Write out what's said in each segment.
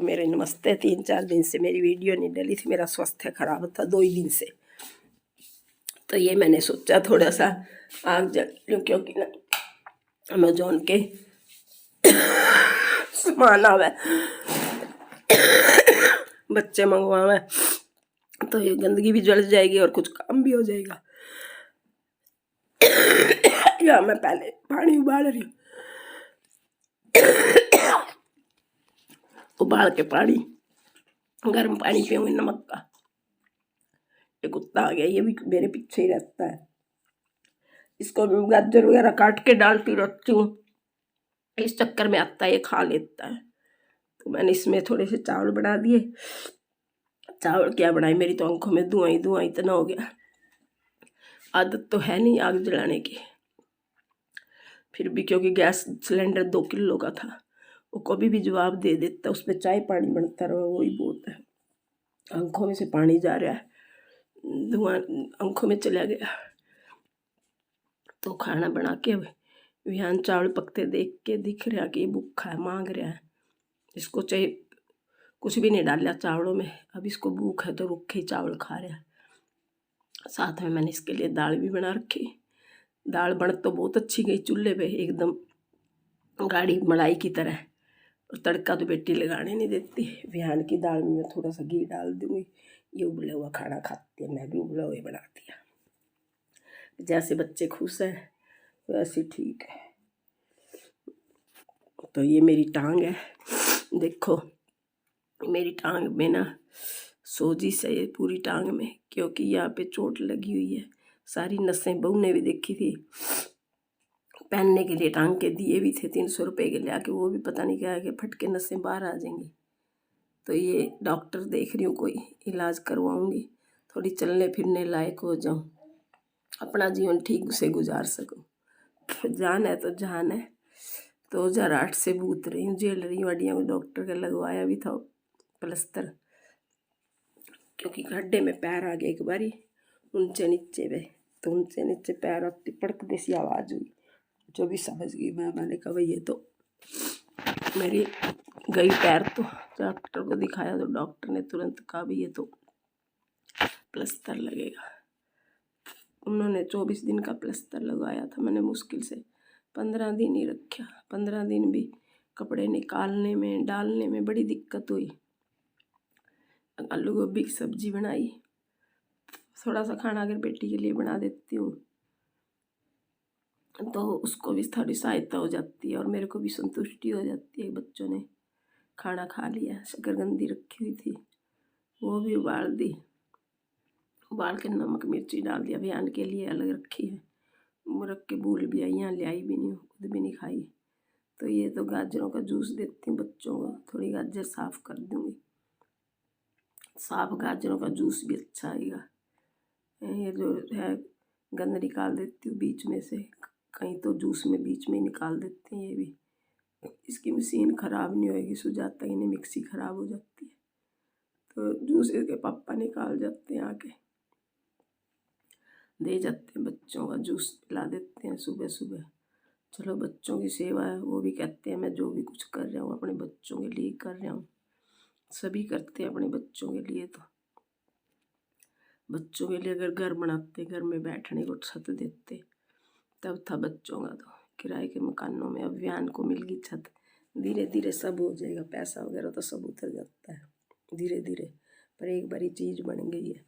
मेरे नमस्ते। 3-4 दिन से मेरी वीडियो नहीं डली थी, मेरा स्वास्थ्य खराब था 2 ही दिन से। तो ये मैंने सोचा थोड़ा सा आग जल लूँ, क्योंकि ना अमेजोन के सामान आवे, बच्चे मंगवावे, तो ये गंदगी भी जल जाएगी और कुछ काम भी हो जाएगा। या मैं पहले पानी उबाल रही हूँ, उबाल के पानी गर्म पानी पीऊँगी नमक का। ये कुत्ता आ गया, ये भी मेरे पीछे ही रहता है। इसको गाजर वगैरह काट के डालती रहती हूँ, इस चक्कर में आता है, ये खा लेता है। तो मैंने इसमें थोड़े से चावल बना दिए। चावल क्या बनाए, मेरी तो आंखों में धुआं ही धुआं इतना हो गया। आदत तो है नहीं आग जलाने की, फिर भी क्योंकि गैस सिलेंडर 2 किलो का था, वो कभी भी जवाब दे देता, उसमें चाय पानी बनता रहा, वही बहुत है। आंखों में से पानी जा रहा है, धुआं आंखों में चला गया। तो खाना बना के विहान चावल पकते देख के दिख रहा कि ये भूखा है, मांग रहा है। इसको चाहे कुछ भी नहीं डाला चावलों में, अब इसको भूख है तो रुखे चावल खा रहा है। साथ में मैंने इसके लिए दाल भी बना रखी। दाल बन तो बहुत अच्छी गई, चूल्हे पे एकदम गाढ़ी मलाई की तरह। और तड़का तो बेटी लगाने नहीं देती। विहान की दाल में मैं थोड़ा सा घी डाल दूँगी, ये उबला हुआ खाना खाती है, मैं भी उबला हुआ बना दिया। जैसे बच्चे खुश हैं वैसे ठीक है। तो ये मेरी टांग है, देखो मेरी टांग में ना सोजिश है पूरी टांग में, क्योंकि यहाँ पे चोट लगी हुई है। सारी नसें बहू ने भी देखी थी, पहनने के लिए टांग के दिए भी थे 300 रुपये के ले आके, वो भी पता नहीं क्या है कि फट के नसें बाहर आ जाएंगी। तो ये डॉक्टर देख रही हूँ, कोई इलाज करवाऊँगी, थोड़ी चलने फिरने लायक हो जाऊँ, अपना जीवन ठीक से गुजार सकूँ। जान है तो जान है। 2008 से भूत रही हूँ, झेल रही हूँ हड्डियाँ को। डॉक्टर का लगवाया भी था प्लस्तर, क्योंकि गड्ढे में पैर आ गया एक बारी ऊंचे नीचे में, तो ऊंचे नीचे पैर आती पड़क जैसी आवाज़ हुई, जो भी समझ गई मैंने कहा भाई ये तो मेरी गई पैर। तो डॉक्टर को दिखाया तो डॉक्टर ने तुरंत कहा भाई ये तो प्लस्तर लगेगा। उन्होंने 24 दिन का प्लस्तर लगवाया था। मैंने मुश्किल से 15 दिन ही रखा। 15 दिन भी कपड़े निकालने में डालने में बड़ी दिक्कत हुई। आलू गोभी की सब्जी बनाई, थोड़ा सा खाना अगर बेटी के लिए बना देती हूँ तो उसको भी थोड़ी सहायता हो जाती है और मेरे को भी संतुष्टि हो जाती है। बच्चों ने खाना खा लिया। शकरकंदी रखी हुई थी, वो भी उबाल दी, उबाल के नमक मिर्ची डाल दिया। अभियान के लिए अलग रखी है, वो रख के भूल भी आई, यहाँ ले आई भी नहीं, खुद भी नहीं खाई। तो ये तो गाजरों का जूस देती हूँ बच्चों को, थोड़ी गाजर साफ़ कर दूँगी, साफ गाजरों का जूस भी अच्छा आएगा। ये जो है गंद निकाल देती हूँ बीच में से, कहीं तो जूस में बीच में निकाल देते हैं। ये भी इसकी मशीन ख़राब नहीं होएगी, सुझाता ही नहीं, मिक्सी ख़राब हो जाती है। तो जूस इसके पापा निकाल जाते हैं, आके दे जाते हैं, बच्चों का जूस पिला देते हैं सुबह सुबह। चलो बच्चों की सेवा है, वो भी कहते हैं मैं जो भी कुछ कर रहा हूँ अपने बच्चों के लिए कर रहा हूँ। सभी करते हैं अपने बच्चों के लिए। तो बच्चों के लिए अगर घर बनाते, घर में बैठने को छत देते, तब था बच्चों का। तो किराए के मकानों में अब विहान को मिल गई छत, धीरे धीरे सब हो जाएगा। पैसा वगैरह तो सब उतर जाता है धीरे धीरे, पर एक बारी चीज़ बन गई है।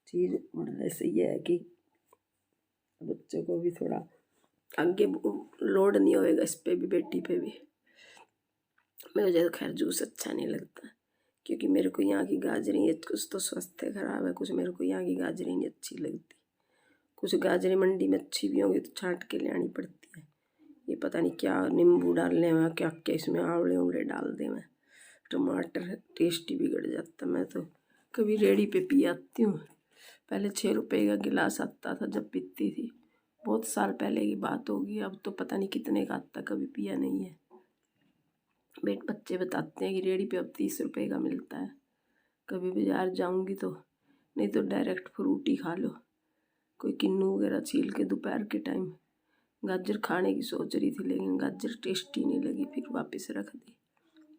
चीज़ बनने से ये है कि बच्चों को भी थोड़ा आगे लोड नहीं होएगा, इस पे भी बेटी पे भी। मुझे तो खैर जूस अच्छा नहीं लगता, क्योंकि मेरे को यहाँ की गाजरें, कुछ तो स्वास्थ्य खराब है, कुछ मेरे को यहाँ की गाजरें नहीं अच्छी लगती। कुछ गाजरें मंडी में अच्छी भी होंगी तो छांट के ले आनी पड़ती है। ये पता नहीं क्या नींबू डालने में, क्या क्या इसमें आंवले उंवले डाल दे में, टमाटर, टेस्टी बिगड़ जाता। मैं तो कभी रेडी पे पी आती हूँ। पहले 6 रुपये का गिलास आता था जब पीती थी, बहुत साल पहले की बात होगी, अब तो पता नहीं कितने का आता, कभी पिया नहीं है। बच्चे बताते हैं कि रेडी पे अब 30 रुपये का मिलता है। कभी बाजार जाऊंगी तो, नहीं तो डायरेक्ट फ्रूट ही खा लो, कोई किन्नू वगैरह छील के दोपहर के टाइम। गाजर खाने की सोच रही थी, लेकिन गाजर टेस्टी नहीं लगी, फिर वापस रख दी।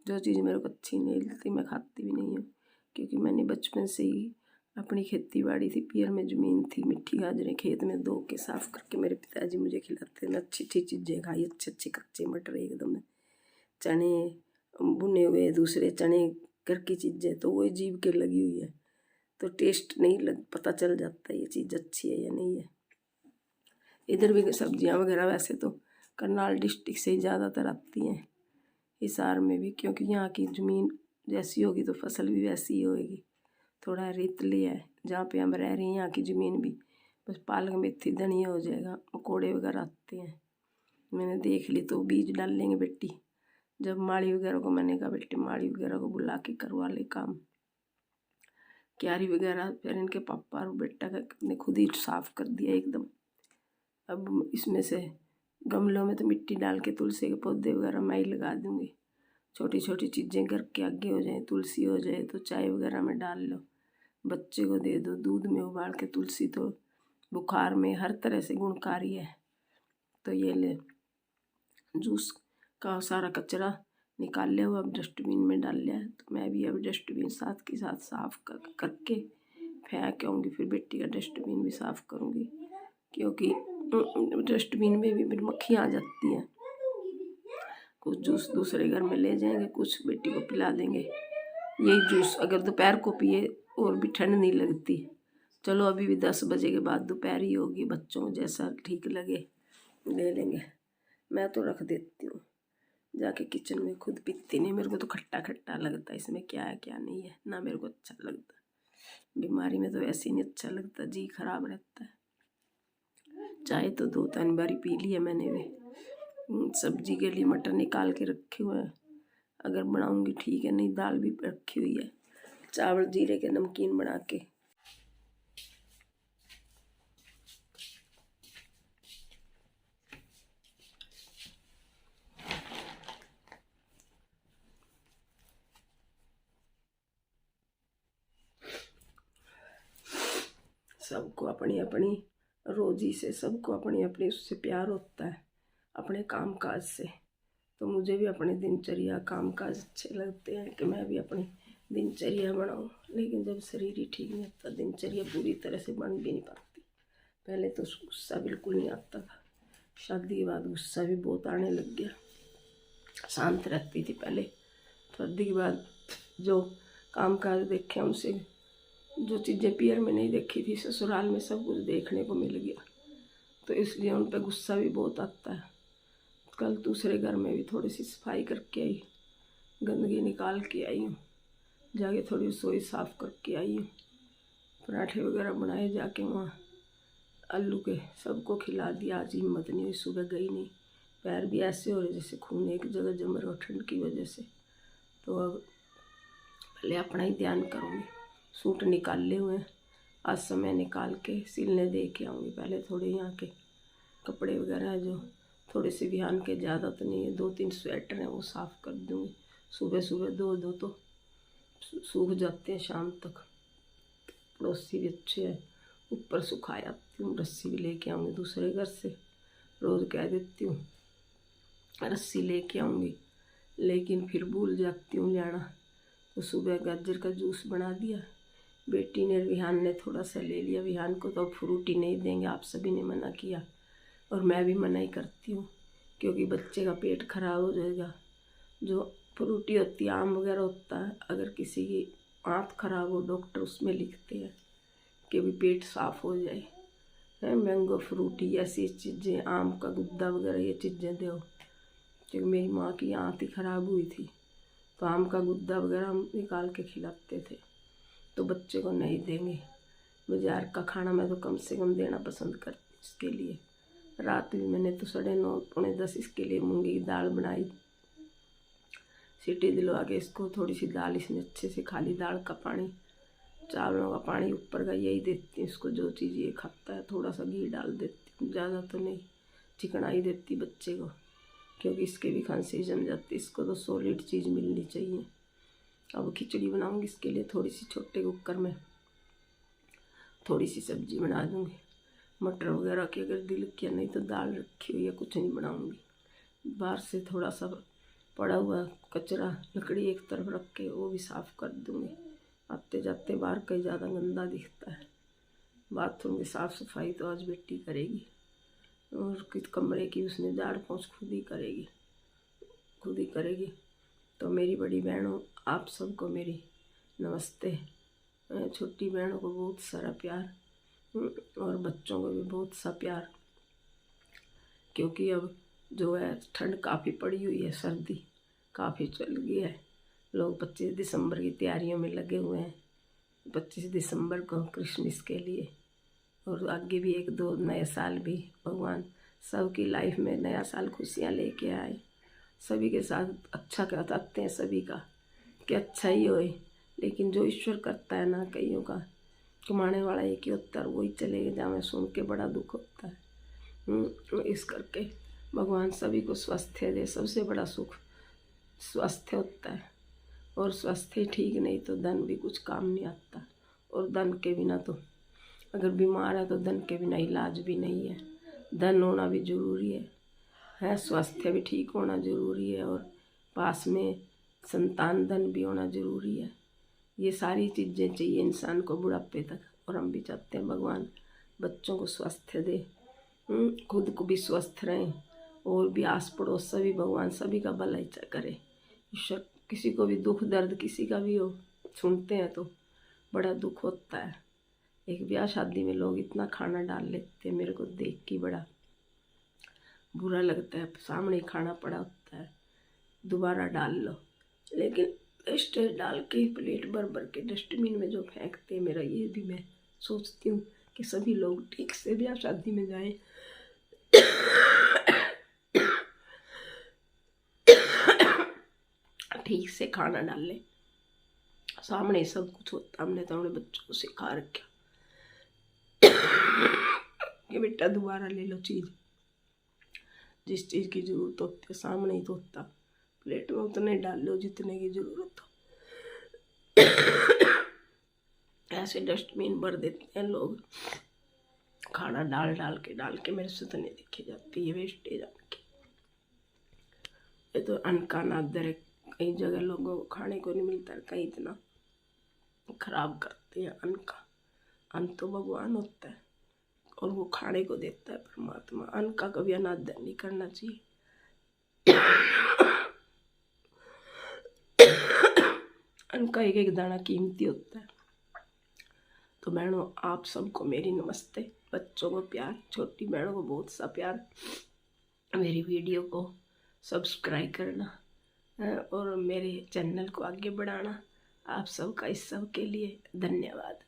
जो चीज़ मेरे को अच्छी नहीं लगती मैं खाती भी नहीं हूँ, क्योंकि मैंने बचपन से ही अपनी खेती बाड़ी थी, पियर में ज़मीन थी, मिट्टी गाजरें खेत में धो के साफ़ करके मेरे पिताजी मुझे खिलाते। मैं अच्छी अच्छी चीज़ें खाई, अच्छे अच्छे कच्चे मटर एकदम, चने भुने हुए, दूसरे चने घर की चीज़ें, तो वो जीभ के लगी हुई है, तो टेस्ट नहीं लग पता चल जाता है ये चीज़ अच्छी है या नहीं है। इधर भी सब्जियां वगैरह वैसे तो करनाल डिस्ट्रिक्ट से ही ज़्यादातर आती हैं, हिसार में भी, क्योंकि यहाँ की ज़मीन जैसी होगी तो फसल भी वैसी ही होएगी। थोड़ा रेतली है जहाँ पे हम रह रहे हैं, यहाँ की ज़मीन भी बस पालक मेथी धनिया हो जाएगा, मकोड़े वगैरह आते हैं। मैंने देख ली तो बीज डाल लेंगे बेटी, जब माड़ी वगैरह को मैंने कहा बेटी माड़ी वगैरह को बुला के करवा ले काम, क्यारी वगैरह फिर इनके पापा और बेटा का ने खुद ही साफ कर दिया एकदम। अब इसमें से गमलों में तो मिट्टी डाल के तुलसी के पौधे वगैरह मैं ही लगा दूँगी। छोटी छोटी चीज़ें घर के आगे हो जाए, तुलसी हो जाए तो चाय वगैरह में डाल लो, बच्चे को दे दो, दूध में उबाल के। तुलसी तो बुखार में हर तरह से गुणकारी है। तो ये ले जूस का सारा कचरा निकाल लिया हुआ, अब डस्टबिन में डाल लिया है, तो मैं भी अब डस्टबिन साथ के साथ साफ करके फेंक आऊँगी। फिर बेटी का डस्टबिन भी साफ़ करूँगी, क्योंकि डस्टबिन में भी मक्खियाँ आ जाती हैं। कुछ जूस दूसरे घर में ले जाएंगे, कुछ बेटी को पिला देंगे। यही जूस अगर दोपहर को पिए और भी ठंड नहीं लगती। चलो अभी भी 10 बजे के बाद दोपहर ही होगी, बच्चों को जैसा ठीक लगे ले लेंगे। मैं तो रख देती हूँ जाके किचन में, खुद पीती नहीं। मेरे को तो खट्टा खट्टा लगता है, इसमें क्या है क्या नहीं है, ना मेरे को अच्छा लगता। बीमारी में तो वैसे ही नहीं अच्छा लगता, जी खराब रहता है। चाय तो 2-3 बारी पी ली है मैंने भी। सब्जी के लिए मटर निकाल के रखे हुए हैं, अगर बनाऊंगी ठीक है, नहीं दाल भी रखी हुई है, चावल जीरे के नमकीन बना के। सबको अपनी अपनी रोजी से, सबको अपनी अपनी उससे प्यार होता है, अपने काम काज से। तो मुझे भी अपने दिनचर्या काम काज अच्छे लगते हैं कि मैं भी अपनी दिनचर्या बनाऊं, लेकिन जब शरीर ही ठीक नहीं होता दिनचर्या पूरी तरह से बन भी नहीं पाती। पहले तो गुस्सा बिल्कुल नहीं आता था, शादी के बाद गुस्सा भी बहुत आने लग गया। शांत रहती थी पहले, शादी के बाद जो काम काज देखे उनसे जो चीज़ें पियर में नहीं देखी थी ससुराल में सब कुछ देखने को मिल गया, तो इसलिए उन पर गुस्सा भी बहुत आता है। कल दूसरे घर में भी थोड़ी सी सफाई करके आई, गंदगी निकाल के आई हूँ, जाके थोड़ी रसोई साफ़ करके आई हूँ। पराठे वगैरह बनाए जाके वहाँ, आलू के सबको खिला दिया। आज हिम्मत नहीं हुई, सुबह गई नहीं, पैर भी ऐसे हो रहे जैसे खून एक जगह जम रहा ठंड की वजह से। तो अब पहले अपना ही ध्यान करूँगी। सूट निकाले हुए हैं, आज समय निकाल के सिलने दे के आऊँगी। पहले थोड़े यहाँ के कपड़े वगैरह जो थोड़े से बिहान के, ज़्यादा तो नहीं है, 2-3 स्वेटर हैं वो साफ़ कर दूँगी। सुबह सुबह दो तो सूख जाते हैं शाम तक। पड़ोसी भी अच्छे हैं, ऊपर सुखा आती हूँ। रस्सी भी लेके आऊँगी दूसरे घर से, रोज़ कह देती हूँ रस्सी लेके आऊँगी, लेकिन फिर भूल जाती हूँ लाना। तो सुबह गाजर का जूस बना दिया, बेटी ने विहान ने थोड़ा सा ले लिया। विहान को तो फ्रूटी नहीं देंगे, आप सभी ने मना किया और मैं भी मना ही करती हूँ, क्योंकि बच्चे का पेट खराब हो जाएगा। जो फ्रूटी होती है, आम वगैरह होता है, अगर किसी की आँत खराब हो डॉक्टर उसमें लिखते हैं कि भी पेट साफ़ हो जाए। है मैंगो फ्रूटी ऐसी चीज़ें, आम का गुद्दा वगैरह ये चीज़ें दो, क्योंकि मेरी माँ की आँत ही खराब हुई थी, तो आम का गुद्दा वगैरह हम निकाल के खिलाते थे। तो बच्चे को नहीं देंगे, बाज़ार का खाना मैं तो कम से कम देना पसंद करती। इसके लिए रात में मैंने तो 9:30-10 इसके लिए मूंगी की दाल बनाई, सीटी दिलवा के इसको। थोड़ी सी दाल इसमें अच्छे से, खाली दाल का पानी, चावलों का पानी ऊपर का यही देती हूँ इसको। जो चीज़ ये खाता है थोड़ा सा घी डाल देती हूँ, ज़्यादा तो नहीं, चिकनाई देती बच्चे को, क्योंकि इसके भी खांसी जम जाती। इसको तो सॉलिड चीज़ मिलनी चाहिए। अब खिचड़ी बनाऊंगी इसके लिए, थोड़ी सी छोटे कुकर में थोड़ी सी सब्जी बना दूंगी मटर वगैरह की, अगर दिल किया, नहीं तो दाल रखी हुई है, कुछ नहीं बनाऊंगी। बाहर से थोड़ा सा पड़ा हुआ कचरा लकड़ी एक तरफ रख के वो भी साफ़ कर दूँगी। आते जाते बाहर कहीं ज़्यादा गंदा दिखता है। बाथरूम की साफ़ सफाई तो आज बेटी करेगी, और किस कमरे की उसने झाड़ पोंछ खुद ही करेगी। तो मेरी बड़ी बहनों, आप सबको मेरी नमस्ते। छोटी बहनों को बहुत सारा प्यार, और बच्चों को भी बहुत सा प्यार, क्योंकि अब जो है ठंड काफ़ी पड़ी हुई है, सर्दी काफ़ी चल गई है। लोग 25 दिसंबर की तैयारियों में लगे हुए हैं। 25 दिसंबर को क्रिसमस के लिए, और आगे भी 1-2 नए साल भी भगवान सबकी लाइफ में नया साल खुशियाँ लेके आए। सभी के साथ अच्छा चाहते हैं सभी का कि अच्छा ही होए, लेकिन जो ईश्वर करता है ना, कईयों का कमाने वाला एक ही होता है, वही चले गए। जहाँ सुन के बड़ा दुख होता है। इस करके भगवान सभी को स्वास्थ्य दे। सबसे बड़ा सुख स्वास्थ्य होता है, और स्वास्थ्य ठीक नहीं तो धन भी कुछ काम नहीं आता। और धन के बिना तो, अगर बीमार है तो धन के बिना इलाज भी नहीं है। धन होना भी ज़रूरी है, स्वास्थ्य भी ठीक होना ज़रूरी है, और पास में संतान धन भी होना ज़रूरी है। ये सारी चीज़ें चाहिए इंसान को बुढ़ापे तक, और हम भी चाहते हैं भगवान बच्चों को स्वास्थ्य दे, खुद को भी स्वस्थ रहें, और भी आस पड़ोस सभी भगवान सभी का भला करे। ईश्वर किसी को भी दुख दर्द किसी का भी हो, सुनते हैं तो बड़ा दुख होता है। एक ब्याह शादी में लोग इतना खाना डाल लेते हैं, मेरे को देख के बड़ा बुरा लगता है। सामने खाना पड़ा होता है, दोबारा डाल लो, लेकिन वेस्टेज डाल के प्लेट भर भर के डस्टबिन में जो फेंकते हैं, मेरा ये भी मैं सोचती हूँ कि सभी लोग ठीक से ब्याह शादी में जाएं, ठीक से खाना डाल ले। सामने सब कुछ होता, हमने तो अपने बच्चों को सिखा रखा कि बेटा दोबारा ले लो चीज़, जिस चीज़ की ज़रूरत होती है सामने ही तो होता। प्लेट में उतने डाल लो जितने की ज़रूरत हो। ऐसे डस्टबिन भर देते हैं लोग, खाना डाल के मेरे से तो नहीं देखी जाती है वेस्टेज आके। ये तो अन्न का नादर है। कई जगह लोगों को खाने को नहीं मिलता, कहीं इतना खराब करते हैं अन्न का। अन्न तो भगवान होता है, और वो खाने को देता है परमात्मा। अन्न का कभी अनादर नहीं करना चाहिए। अन्न का एक एक दाना कीमती होता है। तो बहनों, आप सबको मेरी नमस्ते। बच्चों को प्यार, छोटी बहनों को बहुत सा प्यार। मेरी वीडियो को सब्सक्राइब करना, और मेरे चैनल को आगे बढ़ाना। आप सबका इस सब के लिए धन्यवाद।